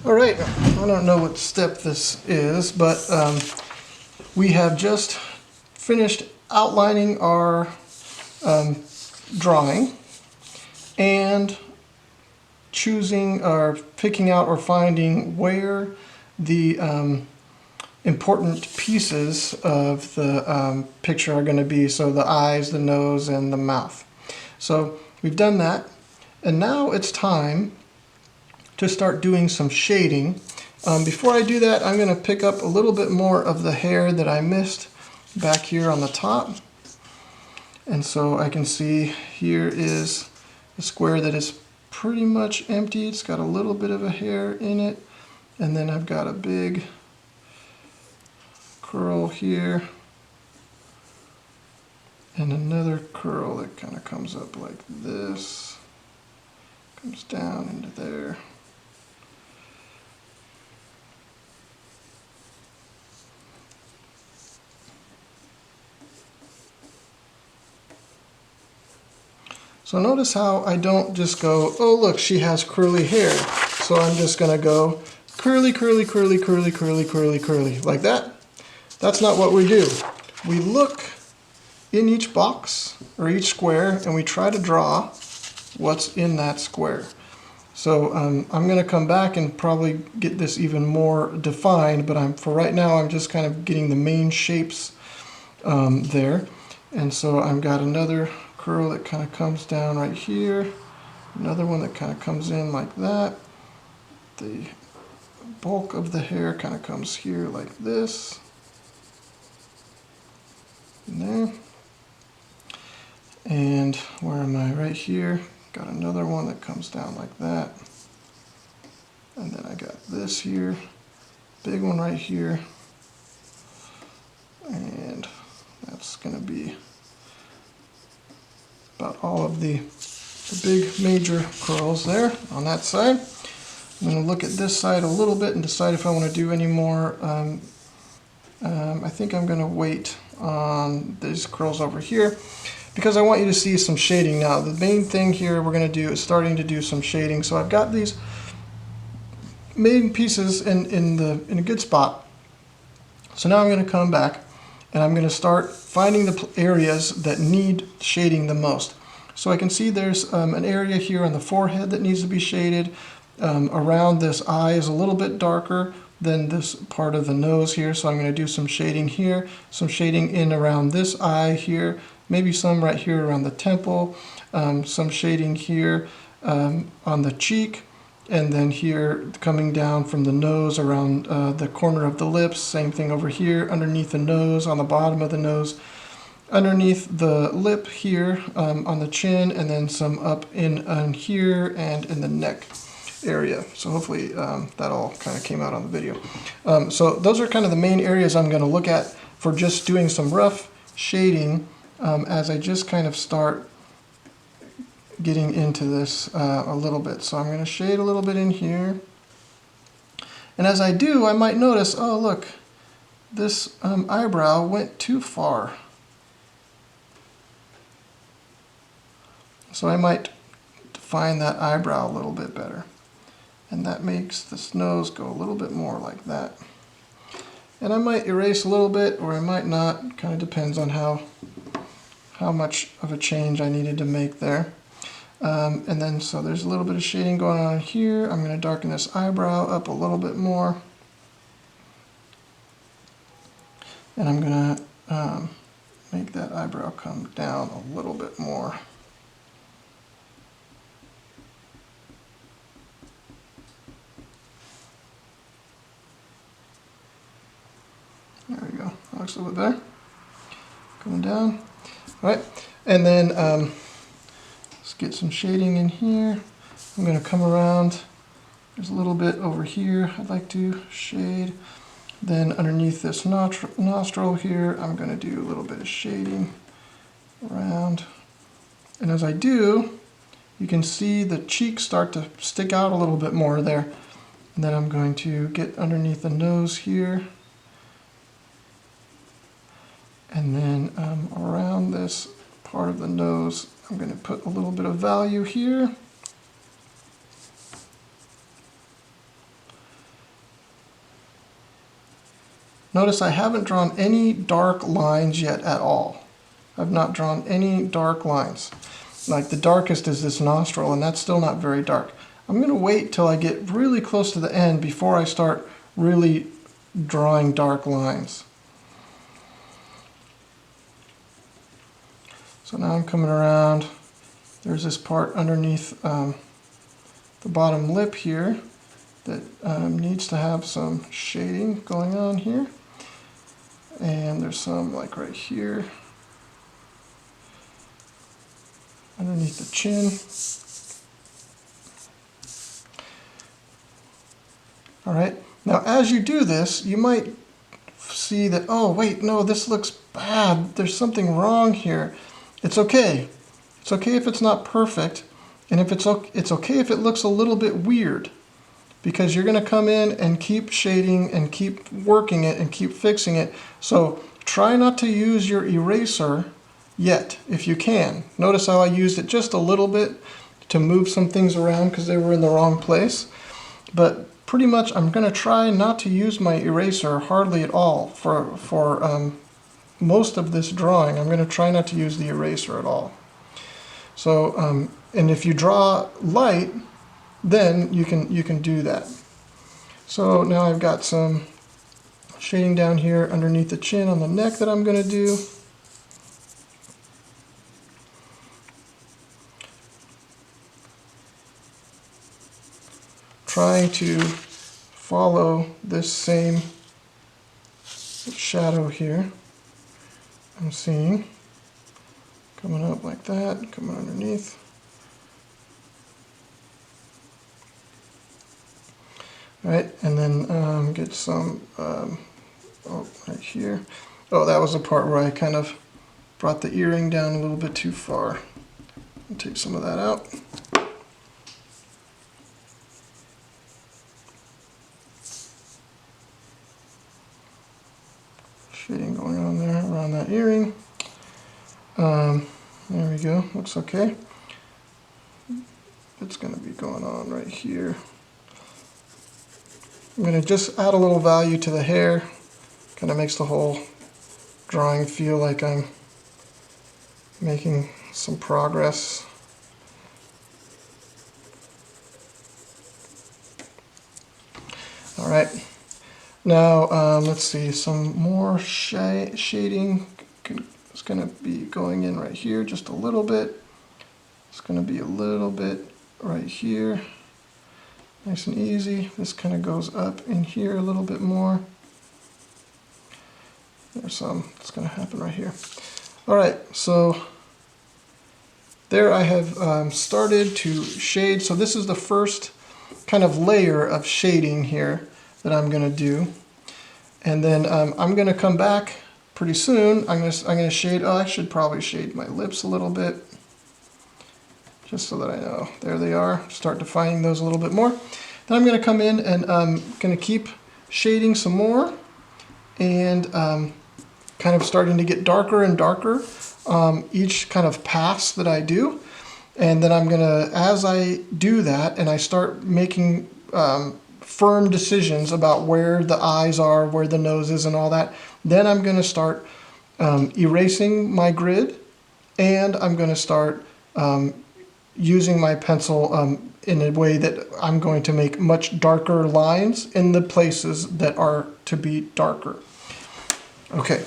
All right, I don't know what step this is, but we have just finished outlining our drawing and choosing or picking out or finding where the important pieces of the picture are going to be, so the eyes, the nose, and the mouth. So we've done that, and now it's time to start doing some shading. Before I do that, I'm going to pick up a little bit more of the hair that I missed back here on the top. And so I can see here is a square that is pretty much empty. It's got a little bit of a hair in it. And then I've got a big curl here. And another curl that kind of comes up like this. Comes down into there. So notice how I don't just go, oh look, she has curly hair. So I'm just gonna go curly, curly, curly, curly, curly, curly, curly, like that. That's not what we do. We look in each box or each square and we try to draw what's in that square. So I'm gonna come back and probably get this even more defined, but for right now I'm just kind of getting the main shapes there. And so I've got another curl that kind of comes down right here, another one that kind of comes in like that. The bulk of the hair kind of comes here like this, and there. And where am I? Right here. Got another one that comes down like that. And then I got this here, big one right here. And that's going to be about all of the big major curls there on that side. I'm going to look at this side a little bit and decide if I want to do any more. I think I'm going to wait on these curls over here because I want you to see some shading now. The main thing here we're going to do is starting to do some shading. So I've got these main pieces in a good spot. So now I'm going to come back and I'm going to start finding the areas that need shading the most. So I can see there's an area here on the forehead that needs to be shaded. Around this eye is a little bit darker than this part of the nose here, so I'm going to do some shading here, some shading in around this eye here, maybe some right here around the temple, some shading here on the cheek, and then here coming down from the nose around the corner of the lips, same thing over here underneath the nose, on the bottom of the nose, underneath the lip here on the chin, and then some up in here and in the neck area. So hopefully that all kind of came out on the video. So those are kind of the main areas I'm going to look at for just doing some rough shading as I just kind of start getting into this a little bit. So I'm going to shade a little bit in here. And as I do, I might notice, oh look, this eyebrow went too far. So I might define that eyebrow a little bit better. And that makes this nose go a little bit more like that. And I might erase a little bit or I might not, kind of depends on how much of a change I needed to make there. And then so there's a little bit of shading going on here. I'm going to darken this eyebrow up a little bit more. And I'm going to make that eyebrow come down a little bit more. There we go. That looks a little bit better. Coming down. All right. And then let's get some shading in here. I'm going to come around. There's a little bit over here I'd like to shade. Then underneath this nostril here, I'm going to do a little bit of shading around. And as I do, you can see the cheeks start to stick out a little bit more there. And then I'm going to get underneath the nose here. And then around this part of the nose, I'm going to put a little bit of value here. notice I haven't drawn any dark lines yet at all. I've not drawn any dark lines. Like the darkest is this nostril, and that's still not very dark. I'm going to wait till I get really close to the end before I start really drawing dark lines. So now I'm coming around. There's this part underneath the bottom lip here that needs to have some shading going on here. And there's some like right here underneath the chin. All right, now as you do this, you might see that, oh wait, no, this looks bad. There's something wrong here. It's okay. It's okay if it's not perfect, and if it's okay if it looks a little bit weird, because you're going to come in and keep shading and keep working it and keep fixing it. So try not to use your eraser yet, if you can. Notice how I used it just a little bit to move some things around because they were in the wrong place. But pretty much I'm going to try not to use my eraser hardly at all for most of this drawing. I'm going to try not to use the eraser at all. So, and if you draw light, then you can do that. So now I've got some shading down here underneath the chin on the neck that I'm going to do. Trying to follow this same shadow here. I'm seeing coming up like that, coming underneath. All right, and then get some, oh, right here. Oh, that was the part where I kind of brought the earring down a little bit too far. I'll take some of that out. Shading going on there around that earring. There we go, looks okay. It's going to be going on right here. I'm going to just add a little value to the hair. Kind of makes the whole drawing feel like I'm making some progress. All right. Now, let's see, some more shading is going to be going in right here just a little bit. It's going to be a little bit right here. Nice and easy. This kind of goes up in here a little bit more. There's some that's going to happen right here. All right, so there I have started to shade. So this is the first kind of layer of shading here that I'm going to do. And then I'm going to come back pretty soon. I'm going to shade, oh, I should probably shade my lips a little bit, just so that I know. There they are. Start defining those a little bit more. Then I'm going to come in and I'm going to keep shading some more and kind of starting to get darker and darker each kind of pass that I do. And then I'm going to, as I do that and I start making firm decisions about where the eyes are, where the nose is and all that, then I'm going to start erasing my grid, and I'm going to start using my pencil in a way that I'm going to make much darker lines in the places that are to be darker. Okay.